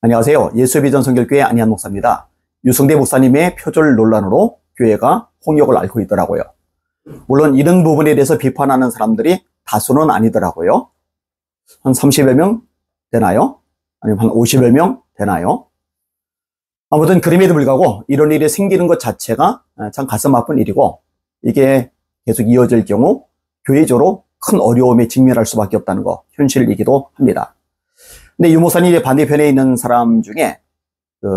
안녕하세요. 예수비전 성결교회 안희한 목사입니다. 유승대 목사님의 표절 논란으로 교회가 홍역을 앓고 있더라고요. 물론 이런 부분에 대해서 비판하는 사람들이 다수는 아니더라고요. 한 30여 명 되나요? 아니면 한 50여 명 되나요? 아무튼 그럼에도 불구하고 이런 일이 생기는 것 자체가 참 가슴 아픈 일이고, 이게 계속 이어질 경우 교회적으로 큰 어려움에 직면할 수밖에 없다는 거, 현실이기도 합니다. 근데 유 목사님의 반대편에 있는 사람 중에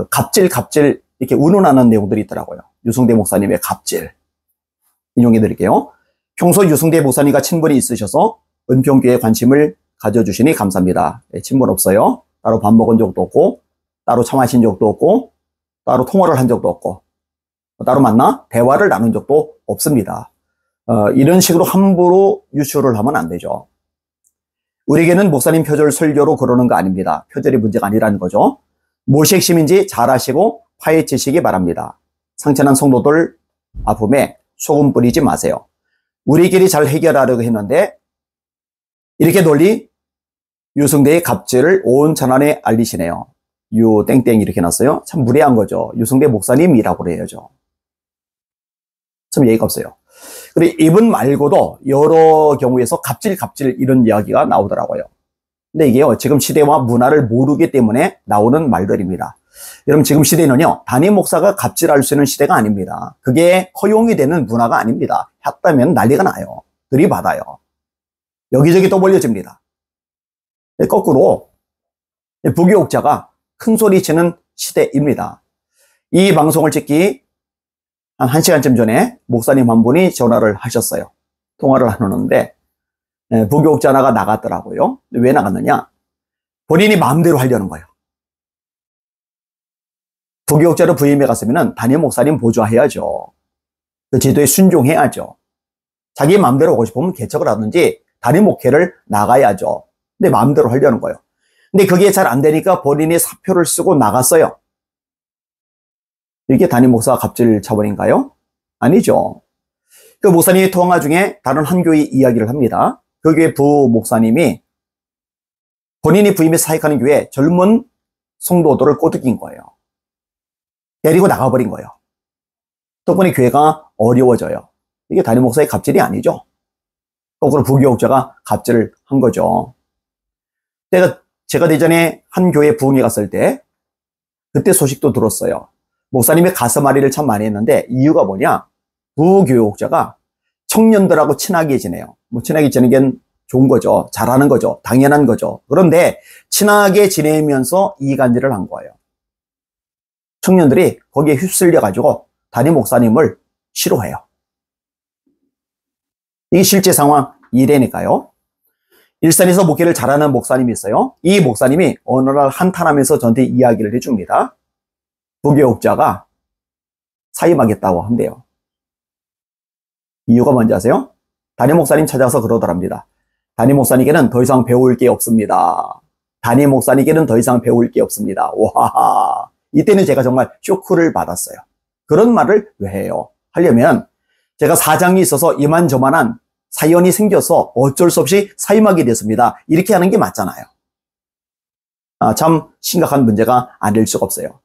갑질 이렇게 운운하는 내용들이 있더라고요. 유승대 목사님의 갑질 인용해 드릴게요. 평소 유승대 목사님과 친분이 있으셔서 은평교회에 관심을 가져주시니 감사합니다. 네, 친분 없어요. 따로 밥 먹은 적도 없고, 따로 차 마신 적도 없고, 따로 통화를 한 적도 없고, 따로 만나 대화를 나눈 적도 없습니다. 이런 식으로 함부로 유추를 하면 안 되죠. 우리에게는 목사님 표절 설교로 그러는 거 아닙니다. 표절이 문제가 아니라는 거죠. 무엇이 핵심인지 잘 아시고 파헤치시기 바랍니다. 상처난 성도들 아픔에 소금 뿌리지 마세요. 우리끼리 잘 해결하려고 했는데 이렇게 논리 유승대의 갑질을 온 천안에 알리시네요. 유땡땡 이렇게 놨어요. 참 무례한 거죠. 유승대 목사님이라고 그래야죠. 참 예의가 없어요. 그리고 이분 말고도 여러 경우에서 갑질 이런 이야기가 나오더라고요. 근데 이게요, 지금 시대와 문화를 모르기 때문에 나오는 말들입니다. 여러분, 지금 시대는요, 담임 목사가 갑질할 수 있는 시대가 아닙니다. 그게 허용이 되는 문화가 아닙니다. 했다면 난리가 나요. 들이받아요. 여기저기 또 몰려집니다. 거꾸로 부교육자가 큰 소리 치는 시대입니다. 이 방송을 찍기 한 1시간쯤 전에 목사님 한 분이 전화를 하셨어요. 통화를 하는데 부교육자 하나가 나갔더라고요. 왜 나갔느냐? 본인이 마음대로 하려는 거예요. 부교육자로 부임해 갔으면 담임 목사님 보좌해야죠. 그 제도에 순종해야죠. 자기 마음대로 하고 싶으면 개척을 하든지 담임 목회를 나가야죠. 근데 마음대로 하려는 거예요. 근데 그게 잘 안 되니까 본인이 사표를 쓰고 나갔어요. 이게 담임 목사가 갑질 차원인가요? 아니죠. 그 목사님이 통화 중에 다른 한 교회 이야기를 합니다. 그 교회 부목사님이 본인이 부임해서 사역하는 교회 젊은 성도들을 꼬드긴 거예요. 데리고 나가버린 거예요. 덕분에 교회가 어려워져요. 이게 담임 목사의 갑질이 아니죠. 거꾸로 부교육자가 갑질을 한 거죠. 제가 예전에 한 교회 부흥회 갔을 때 그때 소식도 들었어요. 목사님의 가슴앓이를 참 많이 했는데 이유가 뭐냐? 부교육자가 청년들하고 친하게 지내요. 친하게 지내는 게 좋은 거죠. 잘하는 거죠. 당연한 거죠. 그런데 친하게 지내면서 이간질을 한 거예요. 청년들이 거기에 휩쓸려가지고 담임 목사님을 싫어해요. 이게 실제 상황 이래니까요. 일산에서 목회를 잘하는 목사님이 있어요. 이 목사님이 어느 날 한탄하면서 저한테 이야기를 해줍니다. 부교육자가 사임하겠다고 한대요. 이유가 뭔지 아세요? 담임 목사님 찾아서 그러더랍니다. 담임 목사님께는 더 이상 배울 게 없습니다. 담임 목사님께는 더 이상 배울 게 없습니다. 와, 이때는 제가 정말 쇼크를 받았어요. 그런 말을 왜 해요? 하려면 제가 사장이 있어서 이만저만한 사연이 생겨서 어쩔 수 없이 사임하게 됐습니다. 이렇게 하는 게 맞잖아요. 참 심각한 문제가 아닐 수가 없어요.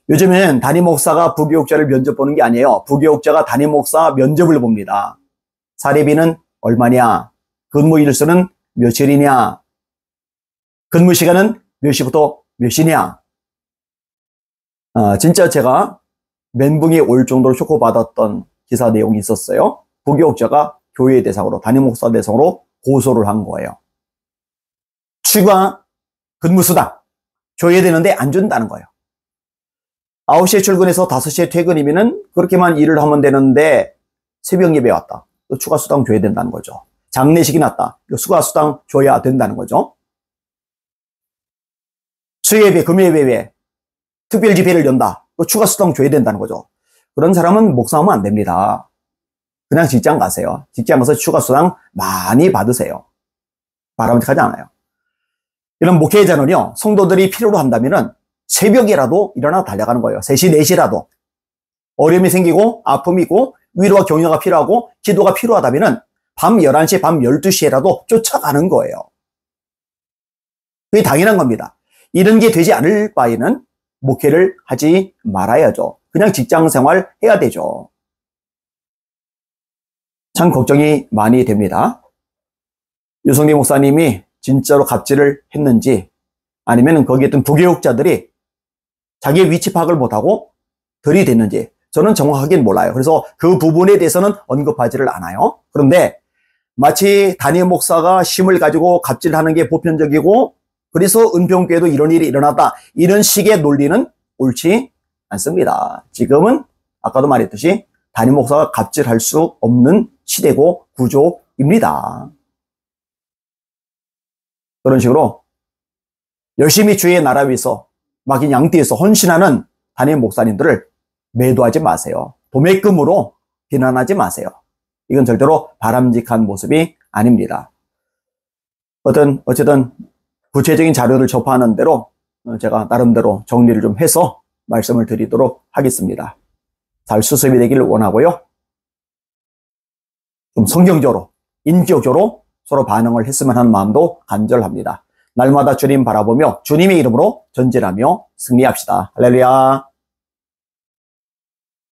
요즘엔 담임 목사가 부교육자를 면접 보는 게 아니에요. 부교육자가 담임 목사 면접을 봅니다. 사례비는 얼마냐? 근무 일수는 며칠이냐? 근무 시간은 몇 시부터 몇 시냐? 진짜 제가 멘붕이 올 정도로 쇼크받았던 기사 내용이 있었어요. 부교육자가 교회 대상으로, 담임 목사 대상으로 고소를 한 거예요. 추가 근무수당 줘야 되는데 안 준다는 거예요. 9시에 출근해서 5시에 퇴근이면은 그렇게만 일을 하면 되는데 새벽 예배 왔다. 추가 수당 줘야 된다는 거죠. 장례식이 났다. 추가 수당 줘야 된다는 거죠. 수요예배, 금요예배, 특별 집회를 연다. 추가 수당 줘야 된다는 거죠. 그런 사람은 목사하면 안 됩니다. 그냥 직장 가세요. 직장 가서 추가 수당 많이 받으세요. 바람직하지 않아요. 이런 목회자는요, 성도들이 필요로 한다면은 새벽이라도 일어나 달려가는 거예요. 3시, 4시라도. 어려움이 생기고 아픔이 있고 위로와 격려가 필요하고 기도가 필요하다면은 밤 11시, 밤 12시에라도 쫓아가는 거예요. 그게 당연한 겁니다. 이런 게 되지 않을 바에는 목회를 하지 말아야죠. 그냥 직장 생활 해야 되죠. 참 걱정이 많이 됩니다. 유성대 목사님이 진짜로 갑질을 했는지 아니면 거기에 있던 부교육자들이 자기의 위치 파악을 못하고 들이댔는지 저는 정확하게는 몰라요. 그래서 그 부분에 대해서는 언급하지를 않아요. 그런데 마치 담임 목사가 힘을 가지고 갑질하는 게 보편적이고 그래서 은평교회도 이런 일이 일어났다. 이런 식의 논리는 옳지 않습니다. 지금은 아까도 말했듯이 담임 목사가 갑질할 수 없는 시대고 구조입니다. 그런 식으로 열심히 주의 나라 위해서 막인 양띠에서 헌신하는 담임 목사님들을 매도하지 마세요. 도매금으로 비난하지 마세요. 이건 절대로 바람직한 모습이 아닙니다. 어쨌든 구체적인 자료를 접하는 대로 제가 나름대로 정리를 좀 해서 말씀을 드리도록 하겠습니다. 잘 수습이 되기를 원하고요. 좀 성경적으로, 인격적으로 서로 반응을 했으면 하는 마음도 간절합니다. 날마다 주님 바라보며 주님의 이름으로 전진하며 승리합시다. 할렐루야.